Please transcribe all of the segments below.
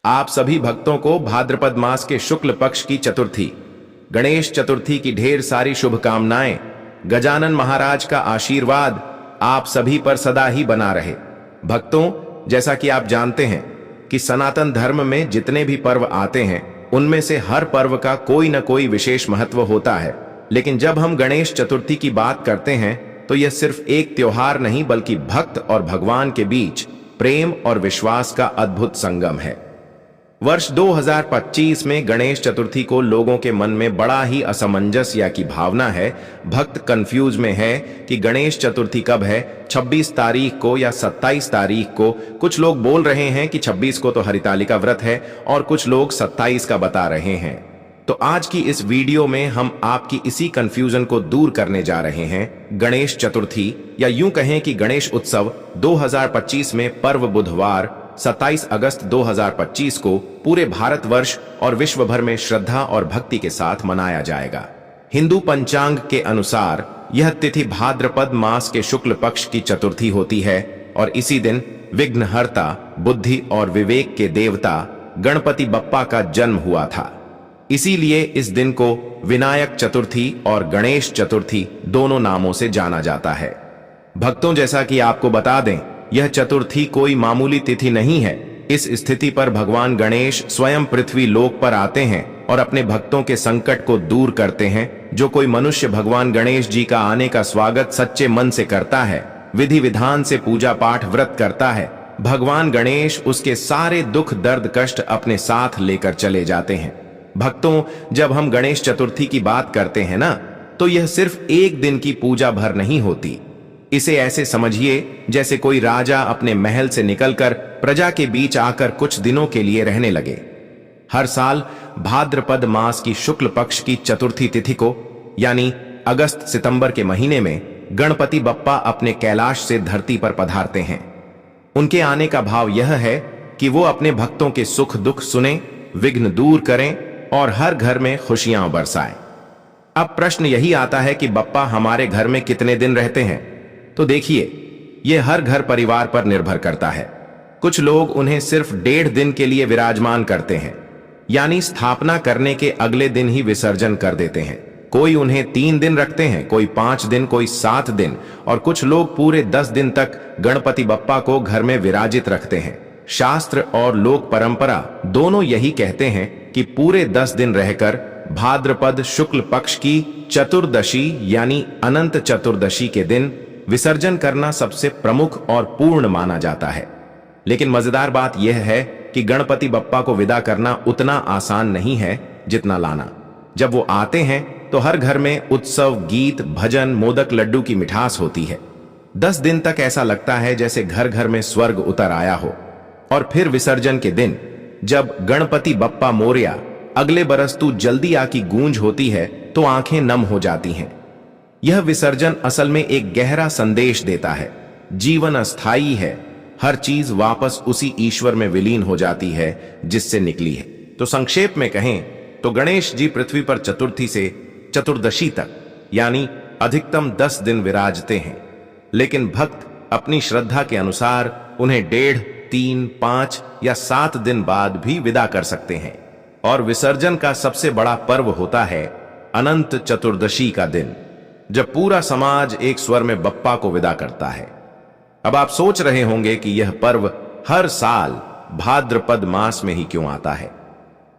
आप सभी भक्तों को भाद्रपद मास के शुक्ल पक्ष की चतुर्थी गणेश चतुर्थी की ढेर सारी शुभकामनाएं। गजानन महाराज का आशीर्वाद आप सभी पर सदा ही बना रहे। भक्तों, जैसा कि आप जानते हैं कि सनातन धर्म में जितने भी पर्व आते हैं उनमें से हर पर्व का कोई न कोई विशेष महत्व होता है, लेकिन जब हम गणेश चतुर्थी की बात करते हैं तो यह सिर्फ एक त्योहार नहीं बल्कि भक्त और भगवान के बीच प्रेम और विश्वास का अद्भुत संगम है। वर्ष 2025 में गणेश चतुर्थी को लोगों के मन में बड़ा ही असमंजस या की भावना है। भक्त कंफ्यूज में है कि गणेश चतुर्थी कब है, 26 तारीख को या 27 तारीख को। कुछ लोग बोल रहे हैं कि 26 को तो हरितालिका व्रत है और कुछ लोग 27 का बता रहे हैं। तो आज की इस वीडियो में हम आपकी इसी कंफ्यूजन को दूर करने जा रहे हैं। गणेश चतुर्थी या यूं कहें कि गणेश उत्सव 2025 में पर्व बुधवार 27 अगस्त 2025 को पूरे भारतवर्ष और विश्व भर में श्रद्धा और भक्ति के साथ मनाया जाएगा। हिंदू पंचांग के अनुसार यह तिथि भाद्रपद मास के शुक्ल पक्ष की चतुर्थी होती है और इसी दिन विघ्नहर्ता, बुद्धि और विवेक के देवता गणपति बप्पा का जन्म हुआ था। इसीलिए इस दिन को विनायक चतुर्थी और गणेश चतुर्थी दोनों नामों से जाना जाता है। भक्तों, जैसा कि आपको बता दें, यह चतुर्थी कोई मामूली तिथि नहीं है। इस स्थिति पर भगवान गणेश स्वयं पृथ्वी लोक पर आते हैं और अपने भक्तों के संकट को दूर करते हैं। जो कोई मनुष्य भगवान गणेश जी का आने का स्वागत सच्चे मन से करता है, विधि विधान से पूजा पाठ व्रत करता है, भगवान गणेश उसके सारे दुख दर्द कष्ट अपने साथ लेकर चले जाते हैं। भक्तों, जब हम गणेश चतुर्थी की बात करते हैं ना, तो यह सिर्फ एक दिन की पूजा भर नहीं होती। इसे ऐसे समझिए जैसे कोई राजा अपने महल से निकलकर प्रजा के बीच आकर कुछ दिनों के लिए रहने लगे। हर साल भाद्रपद मास की शुक्ल पक्ष की चतुर्थी तिथि को यानी अगस्त सितंबर के महीने में गणपति बप्पा अपने कैलाश से धरती पर पधारते हैं। उनके आने का भाव यह है कि वो अपने भक्तों के सुख दुख सुने, विघ्न दूर करें और हर घर में खुशियां बरसाएं। अब प्रश्न यही आता है कि बप्पा हमारे घर में कितने दिन रहते हैं? तो देखिए, यह हर घर परिवार पर निर्भर करता है। कुछ लोग उन्हें सिर्फ 1.5 दिन के लिए विराजमान करते हैं, यानी स्थापना करने के अगले दिन ही विसर्जन कर देते हैं। कोई उन्हें 3 दिन रखते हैं, कोई 5 दिन, कोई 7 दिन और कुछ लोग पूरे 10 दिन तक गणपति बप्पा को घर में विराजित रखते हैं। शास्त्र और लोक परंपरा दोनों यही कहते हैं कि पूरे 10 दिन रहकर भाद्रपद शुक्ल पक्ष की चतुर्दशी यानी अनंत चतुर्दशी के दिन विसर्जन करना सबसे प्रमुख और पूर्ण माना जाता है। लेकिन मजेदार बात यह है कि गणपति बप्पा को विदा करना उतना आसान नहीं है जितना लाना। जब वो आते हैं तो हर घर में उत्सव, गीत, भजन, मोदक, लड्डू की मिठास होती है। 10 दिन तक ऐसा लगता है जैसे घर घर में स्वर्ग उतर आया हो। और फिर विसर्जन के दिन जब गणपति बप्पा मोरया अगले बरस तू जल्दी आ की गूंज होती है तो आंखें नम हो जाती हैं। यह विसर्जन असल में एक गहरा संदेश देता है। जीवन अस्थायी है, हर चीज वापस उसी ईश्वर में विलीन हो जाती है जिससे निकली है। तो संक्षेप में कहें तो गणेश जी पृथ्वी पर चतुर्थी से चतुर्दशी तक यानी अधिकतम 10 दिन विराजते हैं, लेकिन भक्त अपनी श्रद्धा के अनुसार उन्हें 1.5, 3, 5 या 7 दिन बाद भी विदा कर सकते हैं। और विसर्जन का सबसे बड़ा पर्व होता है अनंत चतुर्दशी का दिन, जब पूरा समाज एक स्वर में बप्पा को विदा करता है। अब आप सोच रहे होंगे कि यह पर्व हर साल भाद्रपद मास में ही क्यों आता है?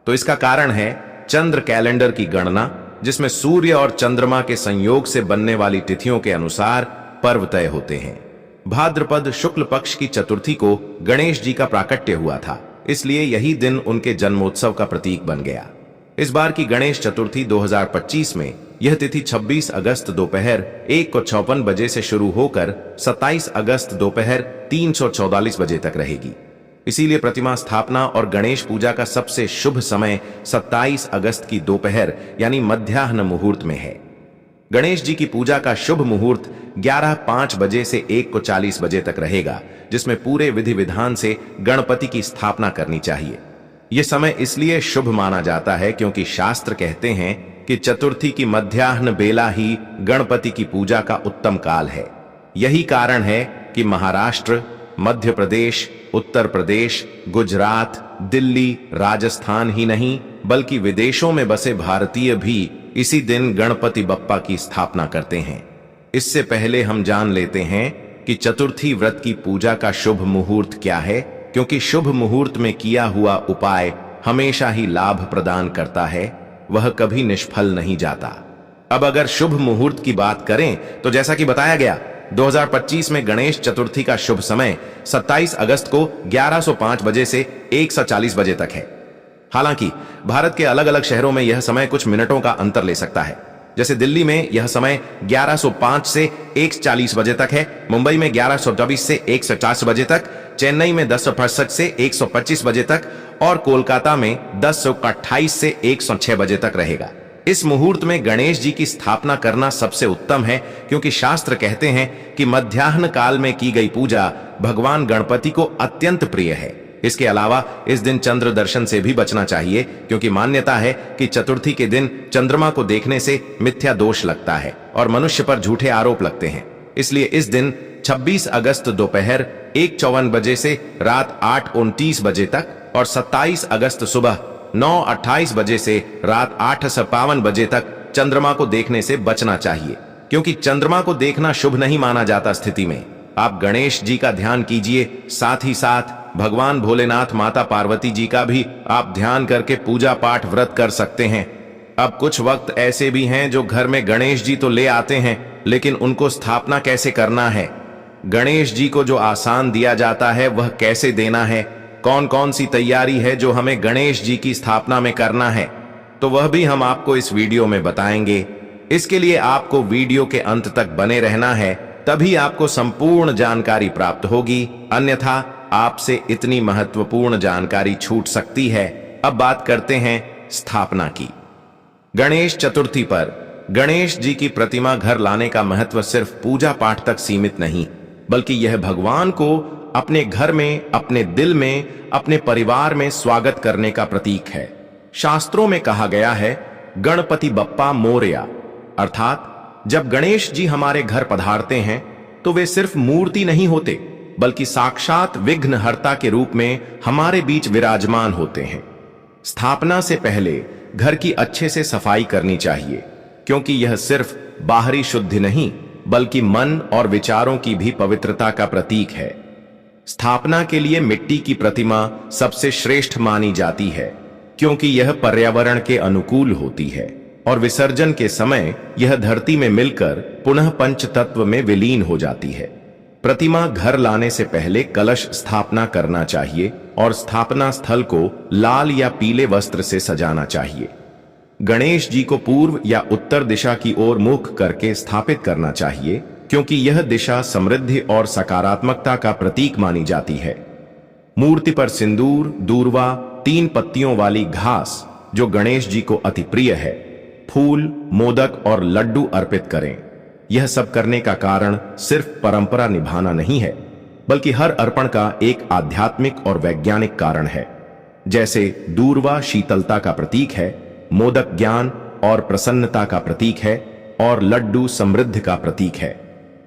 तो इसका कारण है चंद्र कैलेंडर की गणना, जिसमें सूर्य और चंद्रमा के संयोग से बनने वाली तिथियों के अनुसार पर्व तय होते हैं। भाद्रपद शुक्ल पक्ष की चतुर्थी को गणेश जी का प्राकट्य हुआ था, इसलिए यही दिन उनके जन्मोत्सव का प्रतीक बन गया। इस बार की गणेश चतुर्थी 2025 में यह तिथि 26 अगस्त दोपहर 1:56 बजे से शुरू होकर 27 अगस्त दोपहर 3:44 बजे तक रहेगी। इसीलिए प्रतिमा स्थापना और गणेश पूजा का सबसे शुभ समय 27 अगस्त की दोपहर यानी मध्याह्न मुहूर्त में है। गणेश जी की पूजा का शुभ मुहूर्त 11:05 बजे से 1:40 बजे तक रहेगा, जिसमें पूरे विधि विधान से गणपति की स्थापना करनी चाहिए। यह समय इसलिए शुभ माना जाता है क्योंकि शास्त्र कहते हैं कि चतुर्थी की मध्याह्न बेला ही गणपति की पूजा का उत्तम काल है। यही कारण है कि महाराष्ट्र, मध्य प्रदेश, उत्तर प्रदेश, गुजरात, दिल्ली, राजस्थान ही नहीं बल्कि विदेशों में बसे भारतीय भी इसी दिन गणपति बप्पा की स्थापना करते हैं। इससे पहले हम जान लेते हैं कि चतुर्थी व्रत की पूजा का शुभ मुहूर्त क्या है, क्योंकि शुभ मुहूर्त में किया हुआ उपाय हमेशा ही लाभ प्रदान करता है, वह कभी निष्फल नहीं जाता। अब अगर शुभ मुहूर्त की बात करें तो जैसा कि बताया गया 2025 में गणेश चतुर्थी का शुभ समय 27 अगस्त को 1105 बजे से 140 बजे तक है। हालांकि भारत के अलग अलग शहरों में यह समय कुछ मिनटों का अंतर ले सकता है। जैसे दिल्ली में यह समय 1105 से 140 बजे तक है, मुंबई में 1124 से 150 बजे तक, चेन्नई में 10:65 से 125 बजे तक और कोलकाता में 10:28 से 106 बजे तक रहेगा। इस मुहूर्त में गणेश जी की स्थापना करना सबसे उत्तम है, क्योंकि शास्त्र कहते हैं कि मध्याह्न काल में की गई पूजा भगवान गणपति को अत्यंत प्रिय है। इसके अलावा इस दिन चंद्र दर्शन से भी बचना चाहिए, क्योंकि मान्यता है कि चतुर्थी के दिन चंद्रमा को देखने से मिथ्या दोष लगता है और मनुष्य पर झूठे आरोप लगते हैं। इसलिए इस दिन 26 अगस्त दोपहर 1:54 बजे से रात 8:29 बजे तक और 27 अगस्त सुबह 9:28 बजे से रात 8:52 बजे तक चंद्रमा को देखने से बचना चाहिए, क्योंकि चंद्रमा को देखना शुभ नहीं माना जाता। स्थिति में आप गणेश जी का ध्यान कीजिए, साथ ही साथ भगवान भोलेनाथ, माता पार्वती जी का भी आप ध्यान करके पूजा पाठ व्रत कर सकते हैं। अब कुछ वक्त ऐसे भी हैं जो घर में गणेश जी तो ले आते हैं, लेकिन उनको स्थापना कैसे करना है, गणेश जी को जो आसान दिया जाता है वह कैसे देना है, कौन कौन सी तैयारी है जो हमें गणेश जी की स्थापना में करना है, तो वह भी हम आपको इस वीडियो में बताएंगे। इसके लिए आपको वीडियो के अंत तक बने रहना है, तभी आपको संपूर्ण जानकारी प्राप्त होगी, अन्यथा आपसे इतनी महत्वपूर्ण जानकारी छूट सकती है। अब बात करते हैं स्थापना की। गणेश चतुर्थी पर गणेश जी की प्रतिमा घर लाने का महत्व सिर्फ पूजा पाठ तक सीमित नहीं, बल्कि यह भगवान को अपने घर में, अपने दिल में, अपने परिवार में स्वागत करने का प्रतीक है। शास्त्रों में कहा गया है, गणपति बप्पा मोरया, अर्थात जब गणेश जी हमारे घर पधारते हैं तो वे सिर्फ मूर्ति नहीं होते, बल्कि साक्षात विघ्नहर्ता के रूप में हमारे बीच विराजमान होते हैं। स्थापना से पहले घर की अच्छे से सफाई करनी चाहिए, क्योंकि यह सिर्फ बाहरी शुद्धि नहीं बल्कि मन और विचारों की भी पवित्रता का प्रतीक है। स्थापना के लिए मिट्टी की प्रतिमा सबसे श्रेष्ठ मानी जाती है, क्योंकि यह पर्यावरण के अनुकूल होती है और विसर्जन के समय यह धरती में मिलकर पुनः पंच तत्व में विलीन हो जाती है। प्रतिमा घर लाने से पहले कलश स्थापना करना चाहिए और स्थापना स्थल को लाल या पीले वस्त्र से सजाना चाहिए। गणेश जी को पूर्व या उत्तर दिशा की ओर मुख करके स्थापित करना चाहिए, क्योंकि यह दिशा समृद्धि और सकारात्मकता का प्रतीक मानी जाती है। मूर्ति पर सिंदूर, दूर्वा, 3 पत्तियों वाली घास जो गणेश जी को अति प्रिय है, फूल, मोदक और लड्डू अर्पित करें। यह सब करने का कारण सिर्फ परंपरा निभाना नहीं है, बल्कि हर अर्पण का एक आध्यात्मिक और वैज्ञानिक कारण है। जैसे दूर्वा शीतलता का प्रतीक है, मोदक ज्ञान और प्रसन्नता का प्रतीक है और लड्डू समृद्धि का प्रतीक है।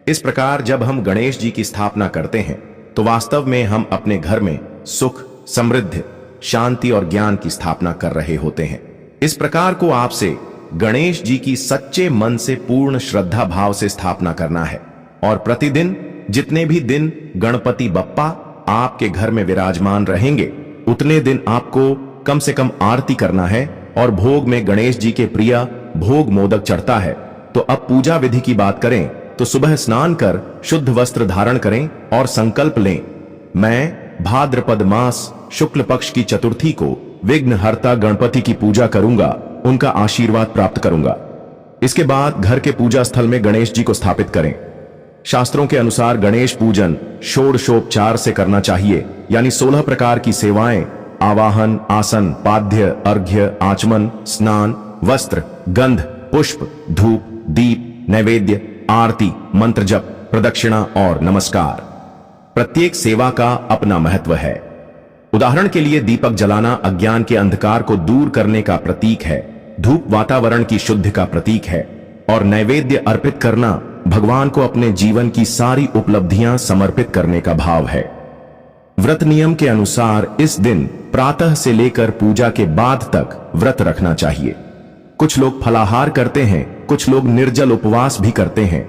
इस प्रकार जब हम गणेश जी की स्थापना करते हैं तो वास्तव में हम अपने घर में सुख, समृद्धि, शांति और ज्ञान की स्थापना कर रहे होते हैं। इस प्रकार को आपसे गणेश जी की सच्चे मन से पूर्ण श्रद्धा भाव से स्थापना करना है और प्रतिदिन जितने भी दिन गणपति बप्पा आपके घर में विराजमान रहेंगे, उतने दिन आपको कम से कम आरती करना है और भोग में गणेश जी के प्रिय भोग मोदक चढ़ता है। तो अब पूजा विधि की बात करें तो सुबह स्नान कर शुद्ध वस्त्र धारण करें और संकल्प लें, मैं भाद्रपद मास शुक्ल पक्ष की चतुर्थी को विघ्नहर्ता गणपति की पूजा करूंगा, उनका आशीर्वाद प्राप्त करूंगा। इसके बाद घर के पूजा स्थल में गणेश जी को स्थापित करें। शास्त्रों के अनुसार गणेश पूजन षोडशोपचार से करना चाहिए, यानी 16 प्रकार की सेवाएं, आवाहन, आसन, पाद्य, अर्घ्य, आचमन, स्नान, वस्त्र, गंध, पुष्प, धूप, दीप, नैवेद्य, आरती, मंत्र जप, प्रदक्षिणा और नमस्कार। प्रत्येक सेवा का अपना महत्व है। उदाहरण के लिए दीपक जलाना अज्ञान के अंधकार को दूर करने का प्रतीक है, धूप वातावरण की शुद्धि का प्रतीक है और नैवेद्य अर्पित करना भगवान को अपने जीवन की सारी उपलब्धियां समर्पित करने का भाव है। व्रत नियम के अनुसार इस दिन प्रातः से लेकर पूजा के बाद तक व्रत रखना चाहिए। कुछ लोग फलाहार करते हैं, कुछ लोग निर्जल उपवास भी करते हैं,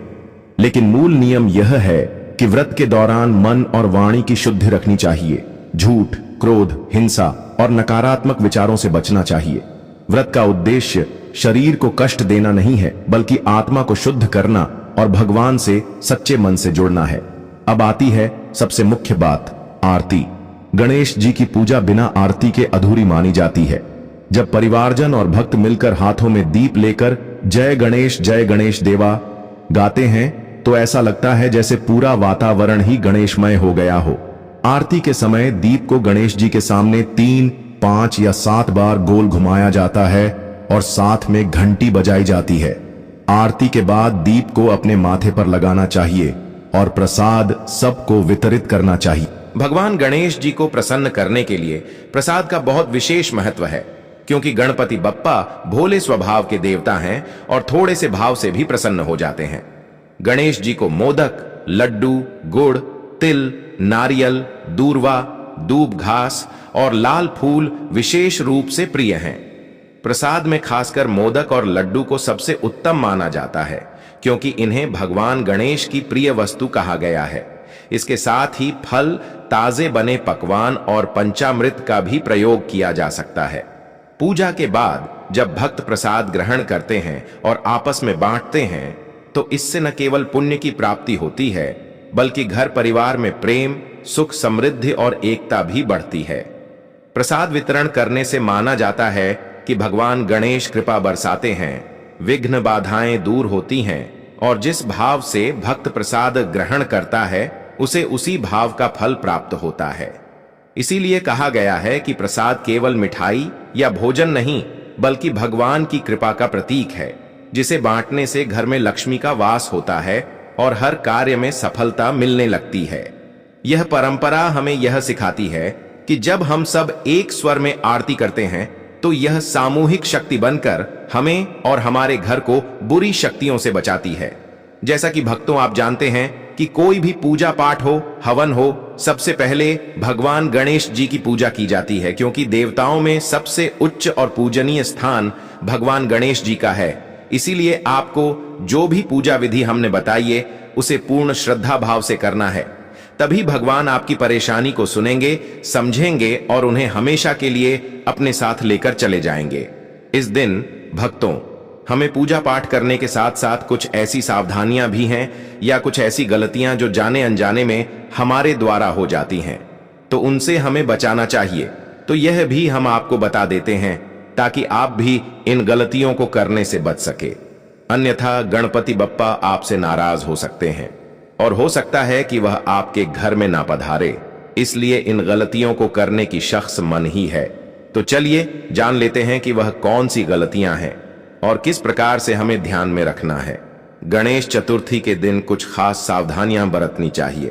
लेकिन मूल नियम यह है कि व्रत के दौरान मन और वाणी की शुद्धि रखनी चाहिए। झूठ, क्रोध, हिंसा और नकारात्मक विचारों से बचना चाहिए। व्रत का उद्देश्य शरीर को कष्ट देना नहीं है, बल्कि आत्मा को शुद्ध करना और भगवान से सच्चे मन से जुड़ना है। अब आती है सबसे मुख्य बात, आरती। गणेश जी की पूजा बिना आरती के अधूरी मानी जाती है। जब परिवारजन और भक्त मिलकर हाथों में दीप लेकर जय गणेश देवा गाते हैं तो ऐसा लगता है जैसे पूरा वातावरण ही गणेशमय हो गया हो। आरती के समय दीप को गणेश जी के सामने 3, 5 या 7 बार गोल घुमाया जाता है और साथ में घंटी बजाई जाती है। आरती के बाद दीप को अपने माथे पर लगाना चाहिए और प्रसाद सबको वितरित करना चाहिए। भगवान गणेश जी को प्रसन्न करने के लिए प्रसाद का बहुत विशेष महत्व है, क्योंकि गणपति बप्पा भोले स्वभाव के देवता हैं और थोड़े से भाव से भी प्रसन्न हो जाते हैं। गणेश जी को मोदक, लड्डू, गुड़, तिल, नारियल, दूर्वा, दूब घास और लाल फूल विशेष रूप से प्रिय हैं। प्रसाद में खासकर मोदक और लड्डू को सबसे उत्तम माना जाता है, क्योंकि इन्हें भगवान गणेश की प्रिय वस्तु कहा गया है। इसके साथ ही फल, ताजे बने पकवान और पंचामृत का भी प्रयोग किया जा सकता है। पूजा के बाद जब भक्त प्रसाद ग्रहण करते हैं और आपस में बांटते हैं तो इससे न केवल पुण्य की प्राप्ति होती है, बल्कि घर परिवार में प्रेम, सुख, समृद्धि और एकता भी बढ़ती है। प्रसाद वितरण करने से माना जाता है कि भगवान गणेश कृपा बरसाते हैं, विघ्न बाधाएं दूर होती हैं और जिस भाव से भक्त प्रसाद ग्रहण करता है उसे उसी भाव का फल प्राप्त होता है। इसीलिए कहा गया है कि प्रसाद केवल मिठाई या भोजन नहीं, बल्कि भगवान की कृपा का प्रतीक है, जिसे बांटने से घर में लक्ष्मी का वास होता है और हर कार्य में सफलता मिलने लगती है। यह परंपरा हमें यह सिखाती है कि जब हम सब एक स्वर में आरती करते हैं तो यह सामूहिक शक्ति बनकर हमें और हमारे घर को बुरी शक्तियों से बचाती है। जैसा कि भक्तों आप जानते हैं कि कोई भी पूजा पाठ हो, हवन हो, सबसे पहले भगवान गणेश जी की पूजा की जाती है, क्योंकि देवताओं में सबसे उच्च और पूजनीय स्थान भगवान गणेश जी का है। इसीलिए आपको जो भी पूजा विधि हमने बताई है उसे पूर्ण श्रद्धा भाव से करना है, तभी भगवान आपकी परेशानी को सुनेंगे, समझेंगे और उन्हें हमेशा के लिए अपने साथ लेकर चले जाएंगे। इस दिन भक्तों, हमें पूजा पाठ करने के साथ साथ कुछ ऐसी सावधानियां भी हैं या कुछ ऐसी गलतियां जो जाने अनजाने में हमारे द्वारा हो जाती हैं, तो उनसे हमें बचाना चाहिए। तो यह भी हम आपको बता देते हैं ताकि आप भी इन गलतियों को करने से बच सके। अन्यथा गणपति बप्पा आपसे नाराज हो सकते हैं और हो सकता है कि वह आपके घर में ना पधारे। इसलिए इन गलतियों को करने की शख्स मन ही है। तो चलिए जान लेते हैं कि वह कौन सी गलतियां हैं और किस प्रकार से हमें ध्यान में रखना है। गणेश चतुर्थी के दिन कुछ खास सावधानियां बरतनी चाहिए।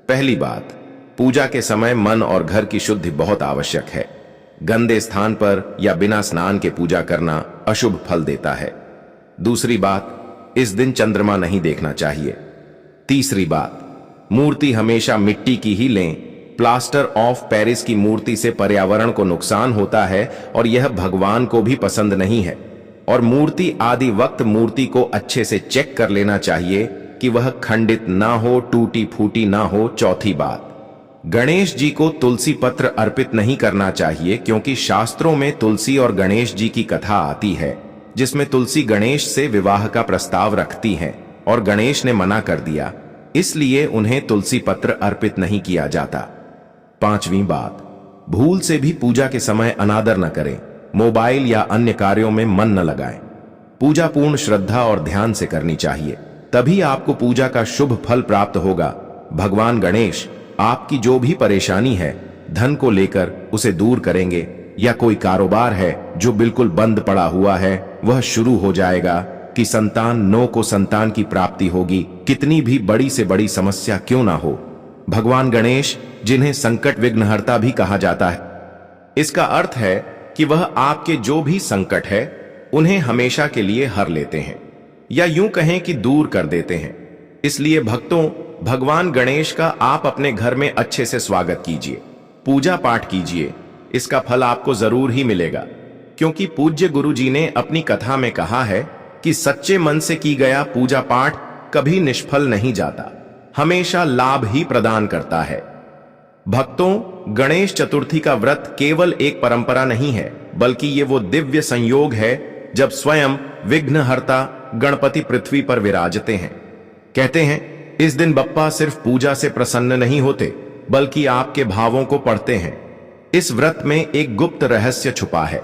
पहली बात, पूजा के समय मन और घर की शुद्धि बहुत आवश्यक है। गंदे स्थान पर या बिना स्नान के पूजा करना अशुभ फल देता है। दूसरी बात, इस दिन चंद्रमा नहीं देखना चाहिए। तीसरी बात, मूर्ति हमेशा मिट्टी की ही लें। प्लास्टर ऑफ पेरिस की मूर्ति से पर्यावरण को नुकसान होता है और यह भगवान को भी पसंद नहीं है। और मूर्ति आदि वक्त मूर्ति को अच्छे से चेक कर लेना चाहिए कि वह खंडित ना हो, टूटी फूटी ना हो। चौथी बात, गणेश जी को तुलसी पत्र अर्पित नहीं करना चाहिए, क्योंकि शास्त्रों में तुलसी और गणेश जी की कथा आती है, जिसमें तुलसी गणेश से विवाह का प्रस्ताव रखती हैं और गणेश ने मना कर दिया, इसलिए उन्हें तुलसी पत्र अर्पित नहीं किया जाता। पांचवी बात, भूल से भी पूजा के समय अनादर न करें। मोबाइल या अन्य कार्यों में मन न लगाएं। पूजा पूर्ण श्रद्धा और ध्यान से करनी चाहिए, तभी आपको पूजा का शुभ फल प्राप्त होगा। भगवान गणेश आपकी जो भी परेशानी है, धन को लेकर उसे दूर करेंगे, या कोई कारोबार है जो बिल्कुल बंद पड़ा हुआ है वह शुरू हो जाएगा, कि संतान को संतान की प्राप्ति होगी। कितनी भी बड़ी से बड़ी समस्या क्यों ना हो, भगवान गणेश, जिन्हें संकट विघ्नहर्ता भी कहा जाता है, इसका अर्थ है कि वह आपके जो भी संकट है उन्हें हमेशा के लिए हर लेते हैं, या यूं कहें कि दूर कर देते हैं। इसलिए भक्तों, भगवान गणेश का आप अपने घर में अच्छे से स्वागत कीजिए, पूजा पाठ कीजिए। इसका फल आपको जरूर ही मिलेगा, क्योंकि पूज्य गुरु जी ने अपनी कथा में कहा है कि सच्चे मन से की गया पूजा पाठ कभी निष्फल नहीं जाता, हमेशा लाभ ही प्रदान करता है। भक्तों, गणेश चतुर्थी का व्रत केवल एक परंपरा नहीं है, बल्कि ये वो दिव्य संयोग है जब स्वयं विघ्नहर्ता गणपति पृथ्वी पर विराजते हैं। कहते हैं इस दिन बप्पा सिर्फ पूजा से प्रसन्न नहीं होते, बल्कि आपके भावों को पढ़ते हैं। इस व्रत में एक गुप्त रहस्य छुपा है।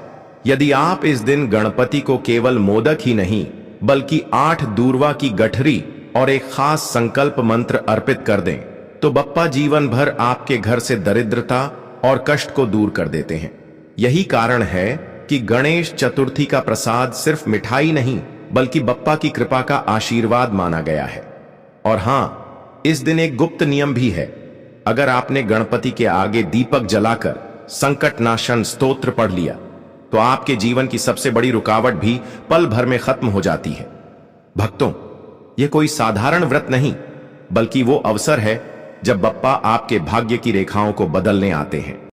यदि आप इस दिन गणपति को केवल मोदक ही नहीं, बल्कि 8 दूर्वा की गठरी और एक खास संकल्प मंत्र अर्पित कर दें, तो बप्पा जीवन भर आपके घर से दरिद्रता और कष्ट को दूर कर देते हैं। यही कारण है कि गणेश चतुर्थी का प्रसाद सिर्फ मिठाई नहीं, बल्कि बप्पा की कृपा का आशीर्वाद माना गया है। और हां, इस दिन एक गुप्त नियम भी है। अगर आपने गणपति के आगे दीपक जलाकर संकट नाशन स्तोत्र पढ़ लिया, तो आपके जीवन की सबसे बड़ी रुकावट भी पल भर में खत्म हो जाती है। भक्तों, यह कोई साधारण व्रत नहीं, बल्कि वो अवसर है जब बप्पा आपके भाग्य की रेखाओं को बदलने आते हैं।